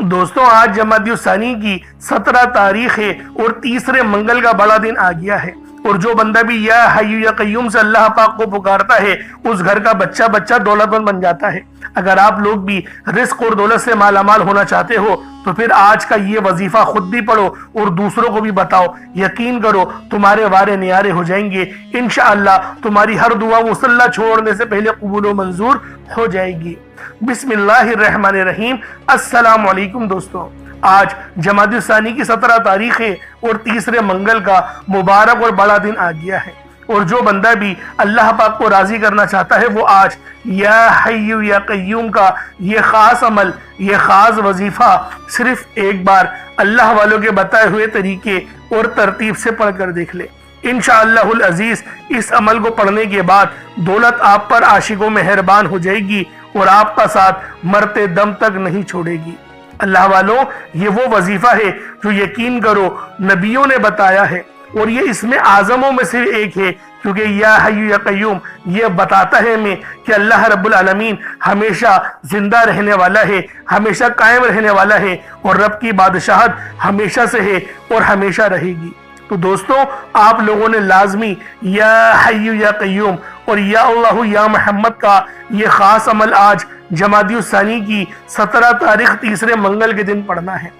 दोस्तों आज जमादी सानी की 17 तारीख है और तीसरे मंगल का बड़ा दिन आ गया है। और जो बंदा भी या हय्यू या कय्यूम से अल्लाह पाक को पुकारता है उस घर का बच्चा बच्चा दौलतमंद बन जाता है। अगर आप लोग भी रिस्क और दौलत से मालामाल होना चाहते हो तो फिर आज का ये वजीफा खुद भी पढ़ो और दूसरों को भी बताओ। यकीन करो तुम्हारे वारे नियारे हो जाएंगे। इंशाअल्लाह तुम्हारी हर दुआ मुसल्ला छोड़ने से पहले कबूल व मंजूर हो जाएगी। बिस्मिल्लाहिर्रहमानिर्रहीम। अस्सलाम वालेकुम दोस्तों, आज जमादी सानी की 17 तारीख है और तीसरे मंगल का मुबारक और बड़ा दिन आ गया है। और जो बंदा भी अल्लाह पाक को राजी करना चाहता है वो आज या हय्यू या कय्यूम का ये खास अमल, ये खास वजीफा सिर्फ एक बार अल्लाह वालों के बताए हुए तरीके और तरतीब से पढ़ कर देख ले। इंशाअल्लाहुल अजीज इस अमल को पढ़ने के बाद दौलत आप पर आशिकों मेहरबान हो जाएगी और आपका साथ मरते दम तक नहीं छोड़ेगी। अल्लाह वालों, ये वो वजीफा है जो यकीन करो नबियों ने बताया है और ये इसमें आजमों में से एक है, क्योंकि या हय्यू या कय्यूम ये बताता है हमें कि अल्लाह रब्बुल आलमीन हमेशा जिंदा रहने वाला है, हमेशा कायम रहने वाला है और रब की बादशाहत हमेशा से है और हमेशा रहेगी। तो दोस्तों आप लोगों ने लाजमी या हय्यू या कय्यूम और या अल्लाह या मोहम्मद का ये खास अमल आज जमादी सानी की 17 तारीख तीसरे मंगल के दिन पढ़ना है।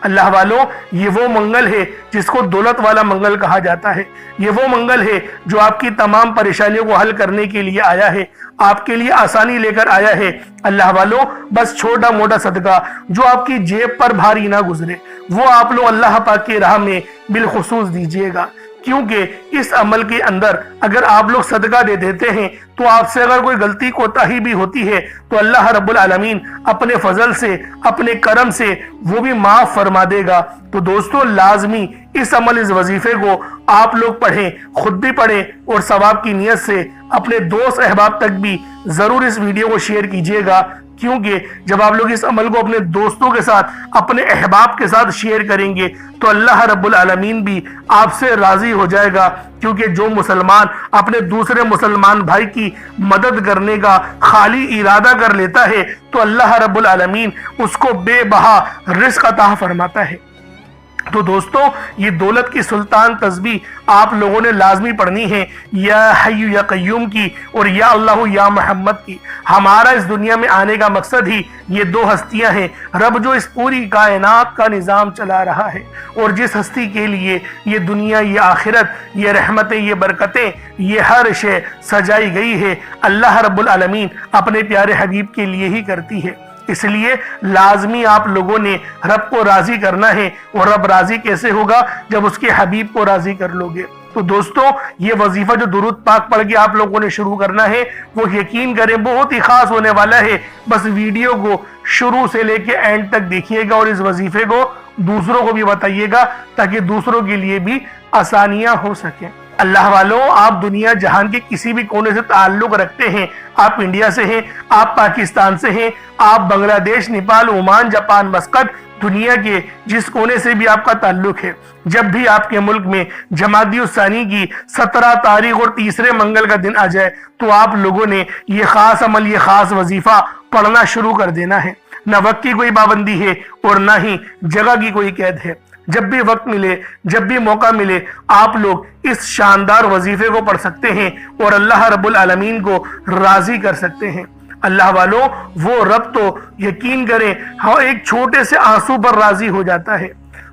अल्लाह वालों, ये वो मंगल है जिसको दौलत वाला मंगल कहा जाता है। ये वो मंगल है जो आपकी तमाम परेशानियों को हल करने के लिए आया है, आपके लिए आसानी लेकर आया है। अल्लाह वालों, बस छोटा मोटा सदका जो आपकी जेब पर भारी ना गुजरे वो आप लोग अल्लाह पाक की राह में बिलखुसूस दीजिएगा, क्योंकि इस अमल के अंदर अगर आप लोग सदका दे देते हैं तो आपसे अगर कोई गलती कोताही भी होती है तो अल्लाह रब्बुल आलमीन अपने फजल से, अपने करम से वो भी माफ फरमा देगा। तो दोस्तों लाजमी इस अमल, इस वजीफे को आप लोग पढ़ें, खुद भी पढ़ें और सवाब की नीयत से अपने दोस्त अहबाब तक भी जरूर इस वीडियो को शेयर कीजिएगा, क्योंकि जब आप लोग इस अमल को अपने दोस्तों के साथ, अपने अहबाब के साथ शेयर करेंगे तो अल्लाह रब्बुल आलमीन भी आपसे राजी हो जाएगा। क्योंकि जो मुसलमान अपने दूसरे मुसलमान भाई की मदद करने का खाली इरादा कर लेता है तो अल्लाह रब्बुल आलमीन उसको बेबहा रिज़्क़ अता फरमाता है। तो दोस्तों ये दौलत की सुल्तान तस्बीह आप लोगों ने लाजमी पढ़नी है, या हय्यू या कय्यूम की और या अल्लाह या मोहम्मद की। हमारा इस दुनिया में आने का मकसद ही ये दो हस्तियां हैं, रब जो इस पूरी कायनात का निज़ाम चला रहा है और जिस हस्ती के लिए ये दुनिया, ये आखिरत, ये रहमतें, ये बरकतें, ये हर शे सजाई गई है, अल्लाह रब्बुल आलमीन अपने प्यारे हबीब के लिए ही करती है। इसलिए लाजमी आप लोगों ने रब को राजी करना है। और रब राजी कैसे होगा? जब उसके हबीब को राजी कर लोगे। तो दोस्तों ये वजीफा जो दुरूद पाक पढ़ के आप लोगों ने शुरू करना है वो यकीन करें बहुत ही खास होने वाला है। बस वीडियो को शुरू से लेके एंड तक देखिएगा और इस वजीफे को दूसरों को भी बताइएगा ताकि दूसरों के लिए भी आसानियां हो सके। अल्लाह वालों, आप दुनिया जहान के किसी भी कोने से ताल्लुक रखते हैं, आप इंडिया से हैं, आप पाकिस्तान से हैं, आप बांग्लादेश, नेपाल, ओमान, जापान, मस्कत, दुनिया के जिस कोने से भी आपका ताल्लुक है, जब भी आपके मुल्क में जमादी सानी की 17 तारीख और तीसरे मंगल का दिन आ जाए तो आप लोगों ने ये खास अमल, ये खास वजीफा पढ़ना शुरू कर देना है। न वक्त की कोई पाबंदी है और न ही जगह की कोई कैद है। जब भी वक्त मिले, जब भी मौका मिले, आप लोग इस शानदार वजीफे को पढ़ सकते हैं और अल्लाह रब्बुल आलमीन को राजी कर सकते हैं। अल्लाह वालों, वो रब तो यकीन करें हाँ एक छोटे से आंसू पर राजी हो जाता है।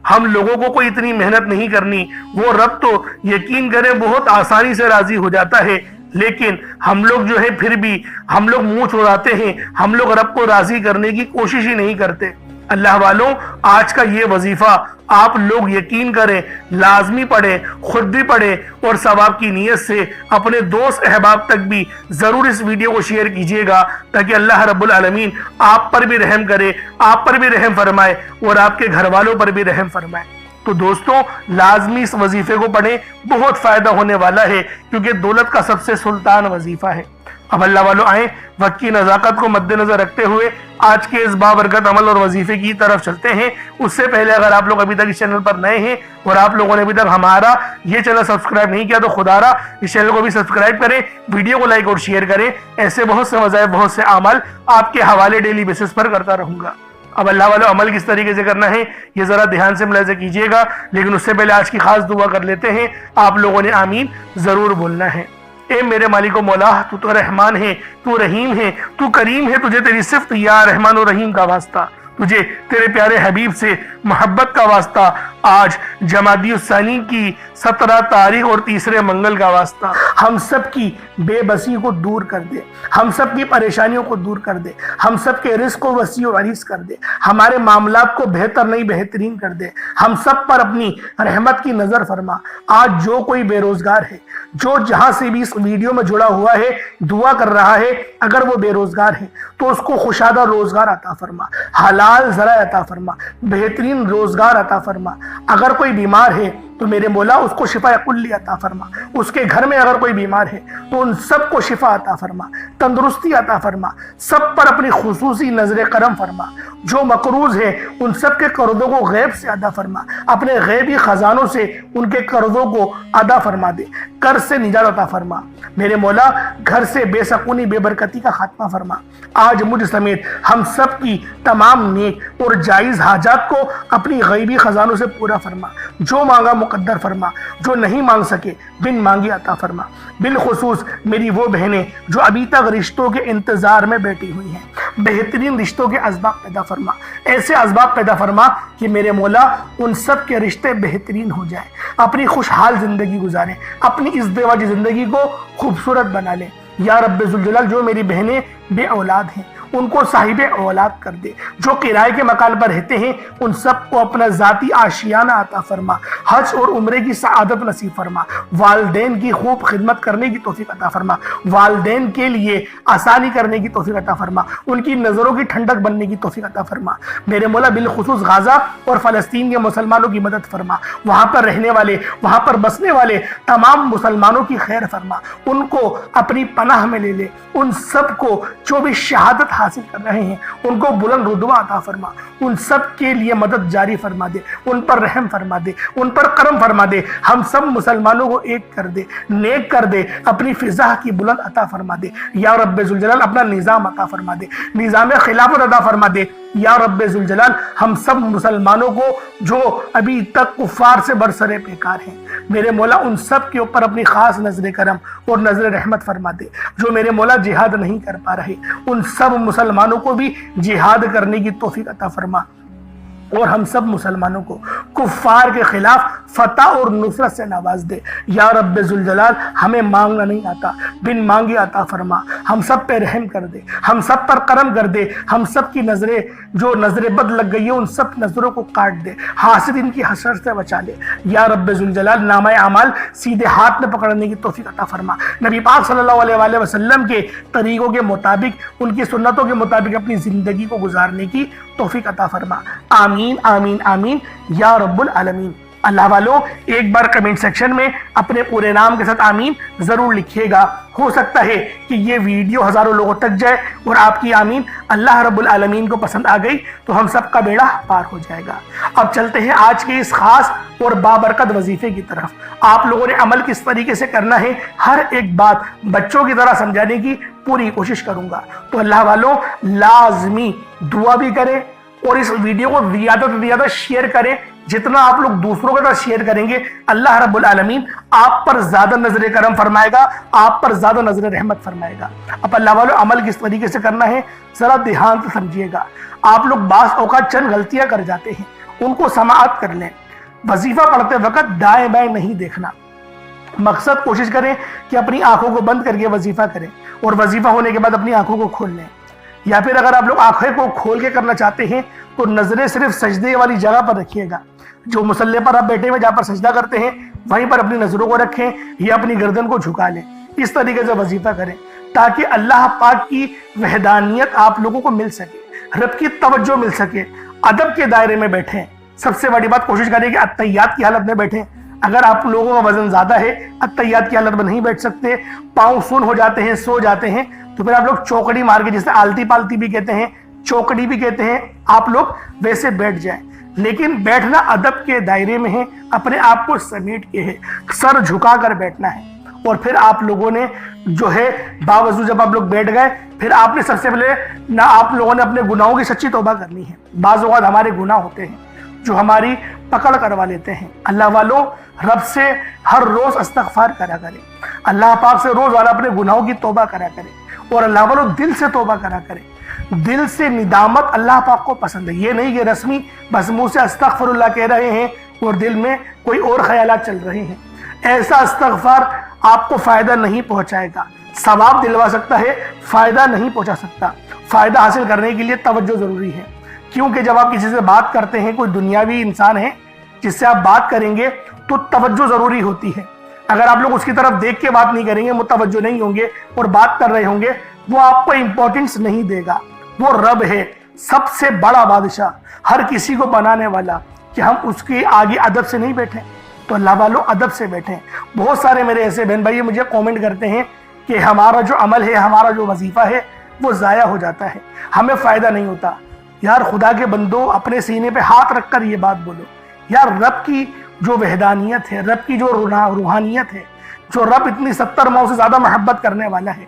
हम लोगों को कोई इतनी मेहनत नहीं करनी, वो रब तो यकीन करें बहुत आसानी से राजी हो जाता है। लेकिन हम लोग जो है फिर भी हम लोग मुंह छुड़ाते हैं, हम लोग रब को राजी करने की कोशिश ही नहीं करते। अल्लाह वालों, आज का ये वजीफा आप लोग यकीन करें लाजमी पढ़ें, खुद भी पढ़ें और सवाब की नीयत से अपने दोस्त अहबाब तक भी जरूर इस वीडियो को शेयर कीजिएगा ताकि अल्लाह रब्बुल आलमीन आप पर भी रहम करे, आप पर भी रहम फरमाए और आपके घर वालों पर भी रहम फरमाए। तो दोस्तों लाजमी इस वजीफे को पढ़ें, बहुत फायदा होने वाला है क्योंकि दौलत का सबसे सुल्तान वजीफा है। अब अल्लाह वालों आए वक्त की नज़ाकत को मद्देनजर रखते हुए आज के इस बाबरकत अमल और वजीफे की तरफ चलते हैं। उससे पहले अगर आप लोग अभी तक इस चैनल पर नए हैं और आप लोगों ने अभी तक हमारा ये चैनल सब्सक्राइब नहीं किया तो खुदारा इस चैनल को भी सब्सक्राइब करें, वीडियो को लाइक और शेयर करें। ऐसे बहुत से वज़ाइफ, बहुत से अमल आपके हवाले डेली बेसिस पर करता रहूंगा। اب اللہ वालों अमल किस तरीके से करना है ये ज़रा ध्यान से मुलाहिज़ा कीजिएगा, लेकिन उससे पहले आज की खास दुआ कर लेते हैं। आप लोगों ने आमीन ज़रूर बोलना है। ए मेरे मालिक व मौला, तू तो रहमान है, तू रहीम है, तू करीम है, तुझे तेरी सिफ्त या रहमान और रहीम का वास्ता, तुझे तेरे प्यारे हबीब से मोहब्बत का वास्ता, आज जमादियुस्सानी की 17 तारीख और तीसरे मंगल का वास्ता, हम सब की बेबसी को दूर कर दे, हम सब की परेशानियों को दूर कर दे, हम सब के रिस्क को वसी और अरीज कर दे, हमारे मामलात को बेहतर नहीं बेहतरीन कर दे, हम सब पर अपनी रहमत की नजर फरमा। आज जो कोई बेरोजगार है, जो जहां से भी इस वीडियो में जुड़ा हुआ है, दुआ कर रहा है, अगर वो बेरोजगार है तो उसको खुशादा रोजगार अता फरमा, हलाल ज़रा अता फरमा, बेहतरीन रोजगार अता फरमा। अगर कोई बीमार है तो मेरे मौला उसको शिफा कुल्ली अता फरमा, उसके घर में अगर कोई बीमार है तो उन सबको शिफा अता फरमा, तंदुरुस्ती अता फरमा, सब पर अपनी खुसूसी नजर करम फरमा। जो मकरूज है उन सब के कर्जों को गैब से अदा फरमा, अपने गैबी खजानों से उनके कर्जों को अदा फरमा दे, कर्ज से निजात अता फरमा। मेरे मौला घर से बेसकूनी बेबरकती का खात्मा फरमा। आज मुझ समेत हम सब की तमाम नेक और जायज़ हाजात को अपनी गैबी खजानों से पूरा फरमा। जो मांगा मुकद्दर फरमा, जो नहीं मांग सके बिन मांगी अता फरमा। बिलखुसूस मेरी वो बहनें जो अभी तक रिश्तों के इंतजार में बैठी हुई हैं, बेहतरीन रिश्तों के असबाब पैदा फरमा, ऐसे असबाब पैदा फरमा कि मेरे मौला उन सब के रिश्ते बेहतरीन हो जाए, अपनी खुशहाल जिंदगी गुजारें, अपनी इज़्दिवाजी जिंदगी को खूबसूरत बना लें। या रब्बे ज़ुल जलाल, जो मेरी बहनें बे औलाद हैं उनको साहिबे औलाद कर दे, जो किराए के मकान पर रहते हैं उन सबको अपना ज़ाती आशियाना अता फरमा, हज और उम्रे की सआदत नसीब फरमा, वालदेन की खूब खिदमत करने की तौफीक अता फरमा, वालदेन के लिए आसानी करने की तौफीक अता फरमा, उनकी नज़रों की ठंडक बनने की तौफीक अता फरमा। मेरे मौला बिलखुसूस गाज़ा और फ़लस्तीन के मुसलमानों की मदद फरमा, वहाँ पर रहने वाले, वहाँ पर बसने वाले तमाम मुसलमानों की खैर फरमा, उनको अपनी पनाह में ले ले, उन सबको जो भी शहादत हासिल कर रहे हैं उनको बुलंद रुतबा अता फरमा, उन सब के लिए मदद जारी फरमा दे, उन पर रहम फरमा दे, उन पर करम फरमा दे, हम सब मुसलमानों को एक कर दे, नेक कर दे, अपनी फिजा की बुलंद अता फरमा दे। या रब्बे ज़ुल जलाल अपना निज़ाम अता फरमा दे, निज़ाम खिलाफत अता फरमा दे। या रब्बे ज़ुल जलाल हम सब मुसलमानों को जो अभी तक कुफ़ार से बरसरे बेकार हैं, मेरे मौला उन सब के ऊपर अपनी खास नजर करम और नजर रहमत फरमा दे। जो मेरे मौला जिहाद नहीं कर पा रहे उन सब मुसलमानों को भी जिहाद करने की तौफीक अता फरमा, और हम सब मुसलमानों को कुफ्फार के खिलाफ फतह और नुसरत से नवाज दे। या रब्बे ज़ुल जलाल हमें मांगना नहीं आता, बिन मांगे अता फरमा, हम सब पे रहम कर दे, हम सब पर करम कर दे, हम सब की नजरें जो नजरें बद लग गई है उन सब नजरों को काट दे, हासिदीन की हसर से बचा ले। या रब्बे ज़ुल जलाल नामा अमाल सीधे हाथ में पकड़ने की तौफीक अता फरमा, नबी पाक सल्लल्लाहु अलैहि वसल्लम के तरीकों के मुताबिक, उनकी सुन्नतों के मुताबिक अपनी जिंदगी को गुजारने की तौफीक अता फरमा। आमीन आमीन आमीन या रब्बुल आलमीन। अल्लाह वालों एक बार कमेंट सेक्शन में अपने पूरे नाम के साथ आमीन जरूर लिखिएगा। हो सकता है कि ये वीडियो हजारों लोगों तक जाए और आपकी आमीन अल्लाह रब्बुल आलमीन को पसंद आ गई तो हम सब का बेड़ा पार हो जाएगा। अब चलते हैं आज के इस खास और बाबरकत वजीफे की तरफ। आप लोगों ने अमल किस तरीके से करना है, हर एक बात बच्चों की तरह समझाने की पूरी कोशिश करूंगा। तो अल्लाह वालों लाजमी दुआ भी करें और इस वीडियो को ज्यादा से ज्यादा शेयर करें। जितना आप लोग दूसरों के साथ शेयर करेंगे अल्लाह रब्बुल आलमीन आप पर ज्यादा नजर करम फरमाएगा, आप पर ज्यादा नजर रहमत फरमाएगा। अब अल्लाह वालों अमल किस तरीके से करना है जरा ध्यान से समझिएगा। आप लोग बास औकात चंद गलतियां कर जाते हैं, उनको समाअत कर लें। वजीफा पढ़ते वक्त दाएं बाएं नहीं देखना, मकसद कोशिश करें कि अपनी आंखों को बंद करके वजीफा करें और वजीफा होने के बाद अपनी आंखों को खोल लें। या फिर अगर आप लोग आंखें को खोल के करना चाहते हैं तो नजरें सिर्फ सजदे वाली जगह पर रखिएगा। जो मुसल्ले पर आप बैठे हुए जहाँ पर सजदा करते हैं वहीं पर अपनी नजरों को रखें या अपनी गर्दन को झुका लें। इस तरीके से वजीफा करें ताकि अल्लाह पाक की वहदानियत आप लोगों को मिल सके, रब की तवज्जो मिल सके, अदब के दायरे में बैठें। सबसे बड़ी बात कोशिश करें कि अत्तहियात की हालत में बैठें। अगर आप लोगों का वजन ज्यादा है, अत्तहियात की हालत में नहीं बैठ सकते, पाँव सुन हो जाते हैं, सो जाते हैं, तो फिर आप लोग चौकड़ी मार के, जिसे आलती पालती भी कहते हैं, चौकड़ी भी कहते हैं, आप लोग वैसे बैठ जाएं। लेकिन बैठना अदब के दायरे में है, अपने आप को समेट के है, सर झुका कर बैठना है اور پھر آپ لوگوں نے جو ہے باوضو جب آپ لوگ بیٹھ گئے پھر آپ نے سب سے پہلے نہ آپ لوگوں نے اپنے گناہوں کی سچی توبہ کرنی ہے۔ بعض اوقات ہمارے گناہ ہوتے ہیں جو ہماری پکڑ کروا لیتے ہیں۔ اللہ والوں رب سے ہر روز استغفار کرا کرے، اللہ پاک سے روز والا اپنے گناہوں کی توبہ کرا کرے، اور اللہ والوں دل سے توبہ کرا کرے۔ دل سے ندامت اللہ پاک کو پسند ہے، یہ نہیں کہ رسمی بس منہ سے استغفر اللہ کہہ رہے ہیں اور دل میں کوئی اور خیالات چل رہے ہیں۔ ایسا استغفار آپ کو فائدہ نہیں پہنچائے گا، ثواب دلوا سکتا ہے، فائدہ نہیں پہنچا سکتا۔ فائدہ حاصل کرنے کے لیے توجہ ضروری ہے، کیونکہ جب آپ کسی سے بات کرتے ہیں، کوئی دنیاوی انسان ہے جس سے آپ بات کریں گے تو توجہ ضروری ہوتی ہے۔ اگر آپ لوگ اس کی طرف دیکھ کے بات نہیں کریں گے، متوجہ نہیں ہوں گے اور بات کر رہے ہوں گے، وہ آپ کو امپورٹنس نہیں دے گا۔ وہ رب ہے، سب سے بڑا بادشاہ، ہر کسی کو بنانے والا، کہ ہم اس کے آگے ادب سے نہیں بیٹھیں۔ تو اللہ والوں ادب سے بیٹھیں۔ بہت سارے میرے ایسے بہن بھائی مجھے کومنٹ کرتے ہیں کہ ہمارا جو عمل ہے، ہمارا جو وظیفہ ہے وہ ضائع ہو جاتا ہے، ہمیں فائدہ نہیں ہوتا۔ یار خدا کے بندو، اپنے سینے پہ ہاتھ رکھ کر یہ بات بولو، یار رب کی جو وحدانیت ہے، رب کی جو روحانیت ہے، جو رب اتنی 70 ماؤں سے زیادہ محبت کرنے والا ہے،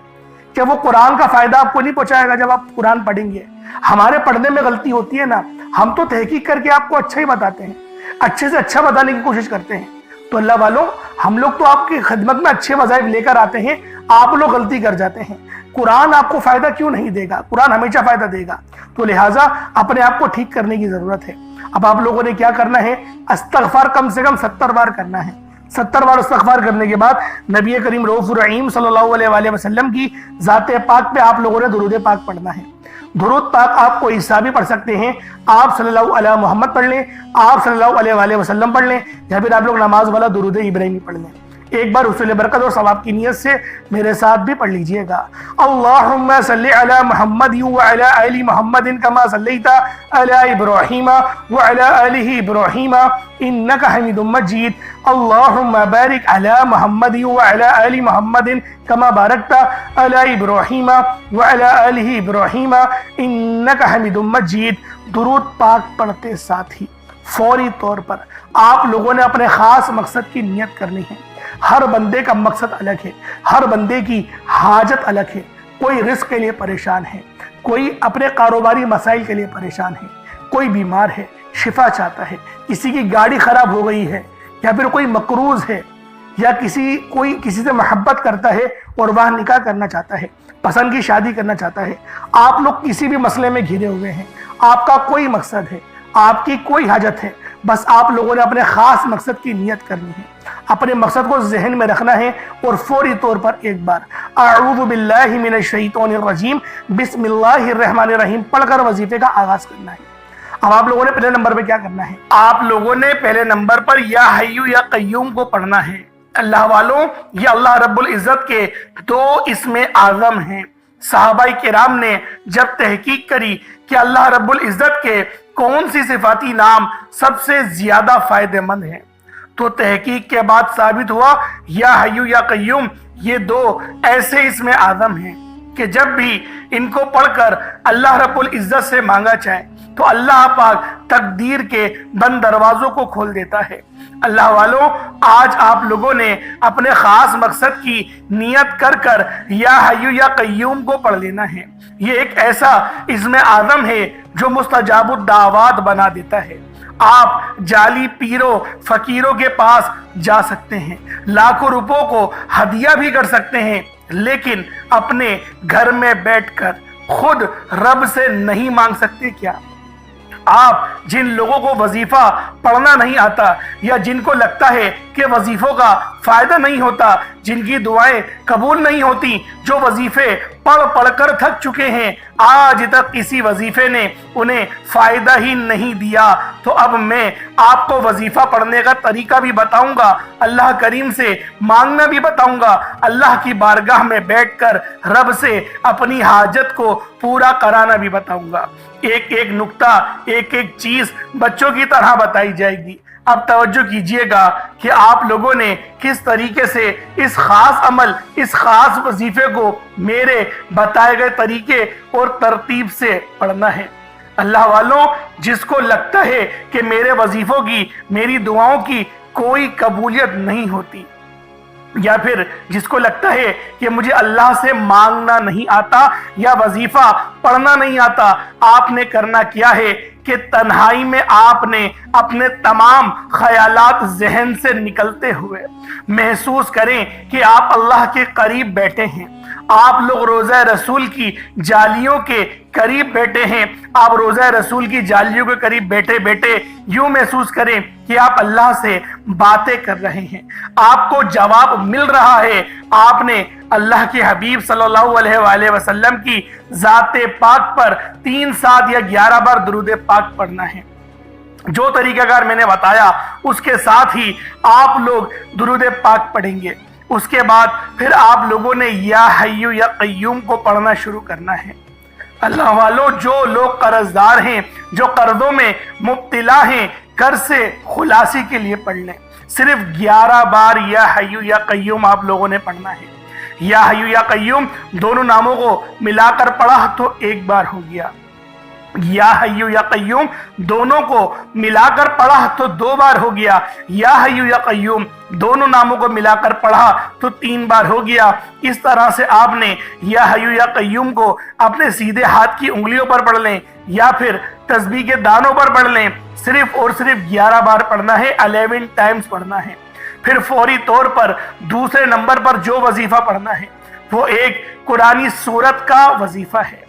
کہ وہ قرآن کا فائدہ آپ کو نہیں پہنچائے گا جب آپ قرآن پڑھیں گے۔ ہمارے پڑھنے میں غلطی ہوتی ہے نا، ہم تو تحقیق کر کے آپ کو اچھا ہی بتاتے ہیں، اچھے سے اچھا بتانے کی کوشش کرتے ہیں۔ تو اللہ والوں، ہم لوگ تو آپ کی خدمت میں اچھے وظائف لے کر آتے ہیں، آپ لوگ غلطی کر جاتے ہیں۔ قرآن آپ کو فائدہ کیوں نہیں دے گا؟ قرآن ہمیشہ فائدہ دے گا۔ تو لہٰذا اپنے آپ کو ٹھیک کرنے کی ضرورت ہے۔ اب آپ لوگوں نے کیا کرنا ہے؟ استغفار کم سے کم 70 بار کرنا ہے۔ 70 بار استغفار کرنے کے بعد نبی کریم رؤوف الرحیم صلی اللہ علیہ وآلہ وسلم کی ذات پاک پہ آپ لوگوں نے درود پاک پڑھنا ہے۔ درود پاک آپ کو عیسیٰ بھی پڑھ سکتے ہیں، آپ صلی اللہ علیہ محمد پڑھ لیں، آپ صلی اللہ علیہ وآلہ وسلم پڑھ لیں، یا پھر آپ لوگ نماز والا درود ابراہیمی پڑھ لیں۔ ایک بار حصول برکت اور ثواب کی نیت سے میرے ساتھ بھی پڑھ لیجئے گا۔ اللہم صلی علی محمد وعلی آل محمد کما صلیت علی ابراہیم وعلی آل ابراہیم انک حمید مجید۔ اللہم بارک علی محمد وعلی آل محمد کما بارکت علی ابراہیم وعلی آل ابراہیم انک حمید مجید۔ درود پاک پڑھتے ساتھ ہی فوری طور پر آپ لوگوں نے اپنے خاص مقصد کی نیت کرنی ہے۔ ہر بندے کا مقصد الگ ہے، ہر بندے کی حاجت الگ ہے۔ کوئی رزق کے لیے پریشان ہے، کوئی اپنے کاروباری مسائل کے لیے پریشان ہے، کوئی بیمار ہے شفا چاہتا ہے، کسی کی گاڑی خراب ہو گئی ہے، یا پھر کوئی مقروض ہے، یا کوئی کسی سے محبت کرتا ہے اور وہاں نکاح کرنا چاہتا ہے، پسند کی شادی کرنا چاہتا ہے۔ آپ لوگ کسی بھی مسئلے میں گھرے ہوئے ہیں، آپ کا کوئی مقصد ہے، آپ کی کوئی حاجت ہے، بس آپ لوگوں نے اپنے خاص مقصد کی نیت کرنی ہے، اپنے مقصد کو ذہن میں رکھنا ہے، اور فوری طور پر ایک بار اعوذ باللہ من الشیطان الرجیم بسم اللہ الرحمن الرحیم پڑھ کر وظیفے کا آغاز کرنا ہے۔ اب آپ لوگوں نے پہلے نمبر پہ کیا کرنا ہے؟ آپ لوگوں نے پہلے نمبر پر یا حیو یا قیوم کو پڑھنا ہے۔ اللہ والوں، یہ اللہ رب العزت کے 2 اسم اعظم ہیں۔ صحابہ کرام نے جب تحقیق کری کہ اللہ رب العزت کے کون سی صفاتی نام سب سے زیادہ فائدہ مند ہیں، تو تحقیق کے بعد ثابت ہوا یا حیو یا قیوم یہ 2 ایسے اسم اعظم ہیں کہ جب بھی ان کو پڑھ کر اللہ رب العزت سے مانگا جائے تو اللہ پاک تقدیر کے بند دروازوں کو کھول دیتا ہے۔ اللہ والوں، آج آپ لوگوں نے اپنے خاص مقصد کی نیت کر کر یا حیو یا قیوم کو پڑھ لینا ہے۔ یہ ایک ایسا اسم اعظم ہے جو مستجاب الدعوات بنا دیتا ہے۔ آپ جعلی پیروں فقیروں کے پاس جا سکتے ہیں، لاکھوں روپوں کو ہدیہ بھی کر سکتے ہیں، لیکن اپنے گھر میں بیٹھ کر خود رب سے نہیں مانگ سکتے کیا؟ آپ جن لوگوں کو وظیفہ پڑھنا نہیں آتا، یا جن کو لگتا ہے کہ وظیفوں کا فائدہ نہیں ہوتا، جن کی دعائیں قبول نہیں ہوتی، جو وظیفے پڑھ کر تھک چکے ہیں، آج تک کسی وظیفے نے انہیں فائدہ ہی نہیں دیا، تو اب میں آپ کو وظیفہ پڑھنے کا طریقہ بھی بتاؤں گا، اللہ کریم سے مانگنا بھی بتاؤں گا، اللہ کی بارگاہ میں بیٹھ کر رب سے اپنی حاجت کو پورا کرانا بھی بتاؤں گا۔ ایک ایک نقطہ، ایک ایک چیز بچوں کی طرح بتائی جائے گی۔ اب توجہ کیجئے گا کہ آپ لوگوں نے کس طریقے سے اس خاص عمل، اس خاص وظیفے کو میرے بتائے گئے طریقے اور ترتیب سے پڑھنا ہے۔ اللہ والوں، جس کو لگتا ہے کہ میرے وظیفوں کی، میری دعاؤں کی کوئی قبولیت نہیں ہوتی، یا پھر جس کو لگتا ہے کہ مجھے اللہ سے مانگنا نہیں آتا یا وظیفہ پڑھنا نہیں آتا، آپ نے کرنا کیا ہے کہ تنہائی میں آپ نے اپنے تمام خیالات ذہن سے نکلتے ہوئے محسوس کریں کہ آپ اللہ کے قریب بیٹھے ہیں، آپ لوگ روضہ رسول کی جالیوں کے قریب بیٹھے ہیں، آپ روضہ رسول کی جالیوں کے قریب بیٹھے بیٹھے یوں محسوس کریں کہ آپ اللہ سے باتیں کر رہے ہیں، آپ کو جواب مل رہا ہے، آپ نے اللہ کے حبیب صلی اللہ علیہ وآلہ وسلم کی ذات پاک پر 3 7 یا 11 بار درود پاک پڑھنا ہے۔ جو طریقہ کار میں نے بتایا اس کے ساتھ ہی آپ لوگ درود پاک پڑھیں گے، اس کے بعد پھر آپ لوگوں نے یا حیو یا قیوم کو پڑھنا شروع کرنا ہے۔ اللہ والو، جو لوگ قرض دار ہیں، جو قرضوں میں مبتلا ہیں، قرض سے خلاصی کے لیے پڑھ لیں، صرف 11 بار یا حیو یا قیوم آپ لوگوں نے پڑھنا ہے۔ یا حیو یا قیوم دونوں ناموں کو ملا کر پڑھا تو 1 بار ہو گیا، یا حیو یا قیوم دونوں کو ملا کر پڑھا تو 2 بار ہو گیا، یا حیو یا قیوم دونوں ناموں کو ملا کر پڑھا تو 3 بار ہو گیا۔ اس طرح سے آپ نے یا حیو یا قیوم کو اپنے سیدھے ہاتھ کی انگلیوں پر پڑھ لیں یا پھر تسبیح کے دانوں پر پڑھ لیں، صرف اور صرف 11 بار پڑھنا ہے، 11 ٹائمز پڑھنا ہے۔ پھر فوری طور پر دوسرے نمبر پر جو وظیفہ پڑھنا ہے وہ ایک قرآنی سورت کا وظیفہ ہے۔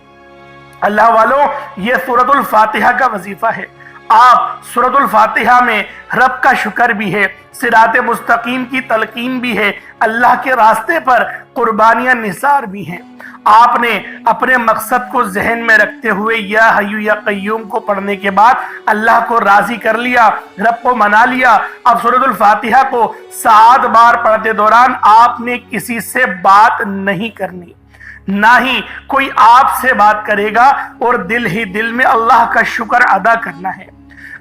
اللہ والو، یہ سورۃ الفاتحہ کا وظیفہ ہے۔ آپ سورۃ الفاتحہ میں رب کا شکر بھی ہے، صراط مستقیم کی تلقین بھی ہے، اللہ کے راستے پر قربانیاں نثار بھی ہیں۔ آپ نے اپنے مقصد کو ذہن میں رکھتے ہوئے یا حیو یا قیوم کو پڑھنے کے بعد اللہ کو راضی کر لیا، رب کو منا لیا۔ اب سورۃ الفاتحہ کو 7 بار پڑھتے دوران آپ نے کسی سے بات نہیں کرنی، نہ ہی کوئی آپ سے بات کرے گا، اور دل ہی دل میں اللہ کا شکر ادا کرنا ہے۔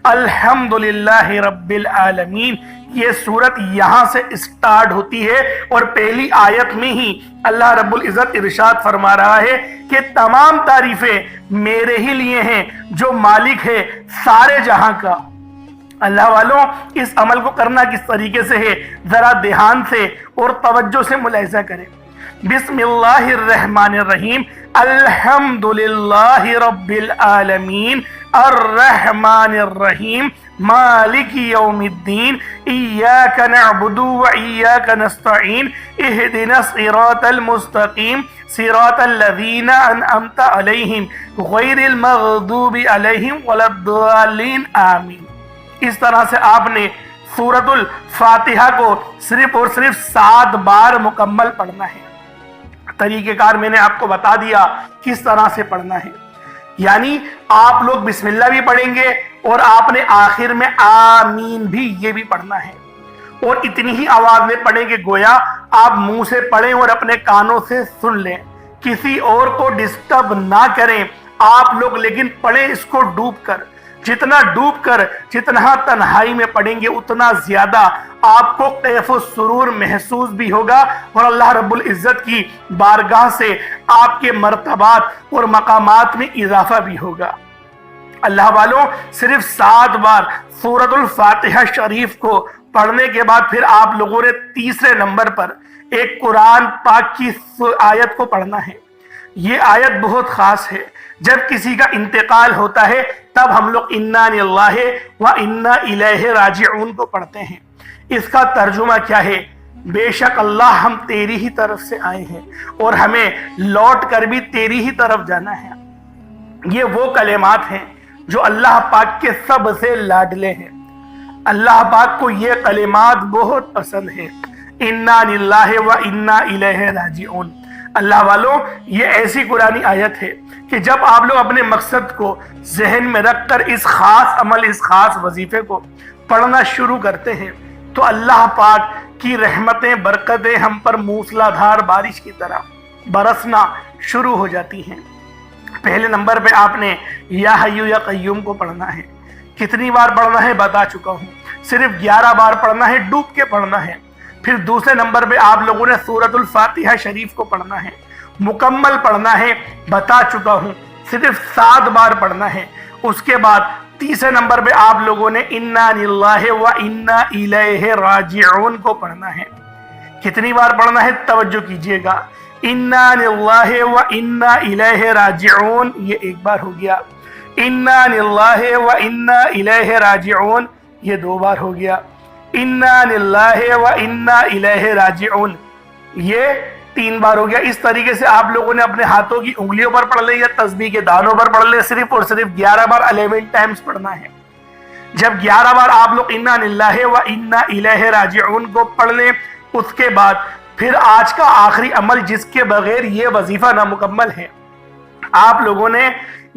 الحمدللہ رب العالمین، یہ سورت یہاں سے اسٹارٹ ہوتی ہے اور پہلی آیت میں ہی اللہ رب العزت ارشاد فرما رہا ہے کہ تمام تعریفیں میرے ہی لیے ہیں جو مالک ہے سارے جہاں کا۔ اللہ والوں، اس عمل کو کرنا کس طریقے سے ہے ذرا دھیان سے اور توجہ سے ملاحظہ کریں۔ بسم اللہ الرحمن الرحیم، الحمدللہ رب العالمین الرحمن الرحیم مالک یوم الدین ایاک نعبد و ایاک نستعین اہدنا الصراط المستقیم صراط الذین انعمت علیہم غیر المغضوب علیہم ولا الضالین آمین۔ اس طرح سے آپ نے سورۃ الفاتحہ کو صرف اور صرف 7 بار مکمل پڑھنا ہے۔ طریقہ کار میں نے آپ کو بتا دیا کس طرح سے پڑھنا ہے، یعنی آپ لوگ بسم اللہ بھی پڑھیں گے اور آپ نے آخر میں آمین بھی یہ بھی پڑھنا ہے، اور اتنی ہی آواز میں پڑھیں کہ گویا آپ منہ سے پڑھیں اور اپنے کانوں سے سن لیں، کسی اور کو ڈسٹرب نہ کریں آپ لوگ، لیکن پڑھیں اس کو ڈوب کر۔ جتنا ڈوب کر، جتنا تنہائی میں پڑھیں گے اتنا زیادہ آپ کو کیف و سرور محسوس بھی ہوگا، اور اللہ رب العزت کی بارگاہ سے آپ کے مرتبات اور مقامات میں اضافہ بھی ہوگا۔ اللہ والوں، صرف 7 بار سورۃ الفاتحہ شریف کو پڑھنے کے بعد پھر آپ لوگوں نے تیسرے نمبر پر ایک قرآن پاک کی آیت کو پڑھنا ہے۔ یہ آیت بہت خاص ہے۔ جب کسی کا انتقال ہوتا ہے تب ہم لوگ انا للہ و انا الیہ راجعون کو پڑھتے ہیں۔ اس کا ترجمہ کیا ہے؟ بے شک اللہ ہم تیری ہی طرف سے آئے ہیں اور ہمیں لوٹ کر بھی تیری ہی طرف جانا ہے۔ یہ وہ کلمات ہیں جو اللہ پاک کے سب سے لاڈلے ہیں۔ اللہ پاک کو یہ کلمات بہت پسند ہیں، انا للہ و انا الیہ راجعون۔ اللہ والوں، یہ ایسی قرآنی آیت ہے کہ جب آپ لوگ اپنے مقصد کو ذہن میں رکھ کر اس خاص عمل، اس خاص وظیفے کو پڑھنا شروع کرتے ہیں تو اللہ پاک کی رحمتیں، برکتیں ہم پر موسلا دھار بارش کی طرح برسنا شروع ہو جاتی ہیں۔ پہلے نمبر پہ آپ نے یا حیو یا قیوم کو پڑھنا ہے۔ کتنی بار پڑھنا ہے بتا چکا ہوں، صرف 11 بار پڑھنا ہے، ڈوب کے پڑھنا ہے۔ پھر دوسرے نمبر پہ آپ لوگوں نے سورۃ الفاتحہ شریف کو پڑھنا ہے، مکمل پڑھنا ہے، بتا چکا ہوں، صرف 7 بار پڑھنا ہے۔ اس کے بعد تیسرے نمبر پہ آپ لوگوں نے انا للہ و انا الیہ راجعون کو پڑھنا ہے۔ कितनी बार पढ़ना है तवज्जो कीजिएगा। इन्ना लिल्लाहि व इन्ना इलैहि राजिऊन, ये एक बार हो गया। इन्ना लिल्लाहि व इन्ना इलैहि राजिऊन, ये 2 बार हो गया। इन्ना लिल्लाहि व इन्ना इलैहि राजिऊन, ये 3 बार हो गया। इस तरीके से आप लोगों ने अपने हाथों की उंगलियों पर पढ़ ले या तस्बीह के दानों पर पढ़ ले, सिर्फ और सिर्फ 11 बार 11 टाइम्स पढ़ना है। जब 11 बार आप लोग इन्ना लिल्लाहि व इन्ना इलैहि राजिऊन को पढ़ लें, उसके बाद फिर आज का आखिरी अमल जिसके बगैर ये वजीफा नामुकम्मल है, आप लोगों ने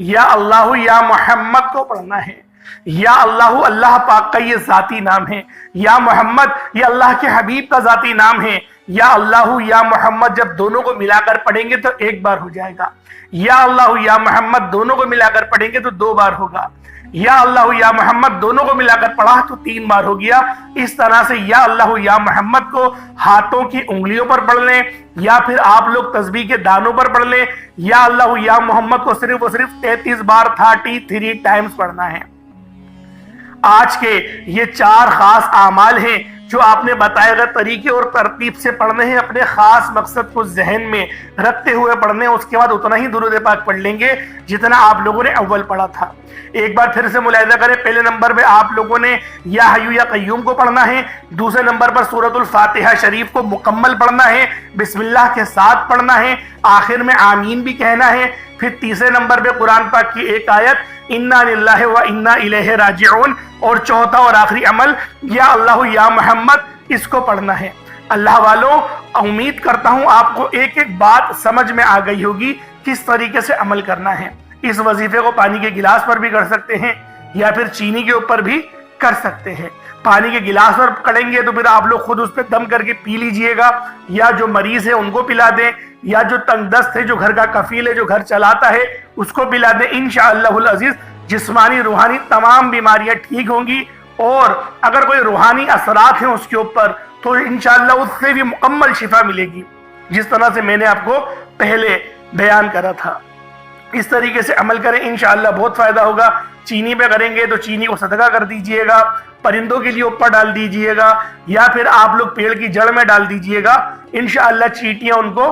या अल्लाह या मोहम्मद को पढ़ना है। या अल्लाह अल्लाह पाक का ये जाती नाम है, या मोहम्मद ये अल्लाह के हबीब का जाती नाम है। या अल्लाह या मोहम्मद जब दोनों को मिलाकर पढ़ेंगे तो 1 बार हो जाएगा। या अल्लाह या मोहम्मद दोनों को मिलाकर पढ़ेंगे तो 2 बार होगा। या अल्लाह या मोहम्मद दोनों को मिलाकर पढ़ा तो 3 बार हो गया। इस तरह से या अल्लाह या मोहम्मद को हाथों की उंगलियों पर पढ़ लें, या फिर आप लोग तस्बीह के दानों पर पढ़ लें। या अल्लाह या मोहम्मद को सिर्फ और सिर्फ 33 बार 33 टाइम्स पढ़ना है। आज के ये 4 खास आमाल हैं जो आपने बताए गए तरीके और तरतीब से पढ़ने हैं, अपने खास मकसद को जहन में रखते हुए पढ़ने हैं। उसके बाद उतना ही दुरूद पाक पढ़ लेंगे जितना आप लोगों ने अव्वल पढ़ा था। एक बार फिर से मुलाहिजा करें, पहले नंबर पे आप लोगों ने या हय्यू या कय्यूम को पढ़ना है। दूसरे नंबर पर सूरतुल फातिहा शरीफ को मुकम्मल पढ़ना है, बिस्मिल्लाह के साथ पढ़ना है, आखिर में आमीन भी कहना है। फिर तीसरे नंबर पे कुरान पाक की एक आयत इन्ना लिल्लाहि व इन्ना इलैहि राजिऊन, और चौथा और आखिरी अमल या अल्लाह या मोहम्मद, इसको पढ़ना है। अल्लाह वालों, उम्मीद करता हूँ आपको एक एक बात समझ में आ गई होगी किस तरीके से अमल करना है। इस वजीफे को पानी के गिलास पर भी कर सकते हैं या फिर चीनी के ऊपर भी कर सकते हैं। पानी के गिलास पर करेंगे तो फिर आप लोग खुद उस पर दम करके पी लीजिएगा, या जो मरीज है उनको पिला दें, या जो तंगदस्त है, जो घर का कफील है, जो घर चलाता है, उसको पिला दें। इंशाअल्लाहुल अजीज जिस्मानी रूहानी तमाम बीमारियां ठीक होंगी, और अगर कोई रूहानी असरात हैं उसके ऊपर तो इंशाअल्लाह उससे भी मुकम्मल शिफा मिलेगी, जिस तरह से मैंने आपको पहले बयान करा था। इस तरीके से अमल करें, इंशाअल्लाह बहुत फायदा होगा। चीनी पे करेंगे तो चीनी को सदका कर दीजिएगा, परिंदों के लिए ऊपर डाल दीजिएगा, या फिर आप लोग पेड़ की जड़ में डाल दीजिएगा। इंशाअल्लाह चींटियां उनको,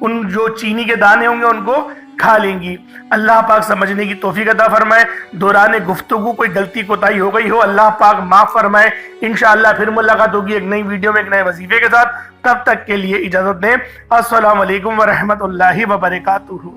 उन जो चीनी के दाने होंगे उनको खा लेंगी। अल्लाह पाक समझने की तौफीक अता फरमाए। दौरान गुफ्तगू कोई गलती कोताही हो गई हो, अल्लाह पाक माफ फरमाए। इंशाअल्लाह फिर मुलाकात होगी एक नई वीडियो में एक नए वजीफे के साथ। तब तक के लिए इजाजत दें। अस्सलाम वालेकुम व रहमतुल्लाहि व बरकातुहू।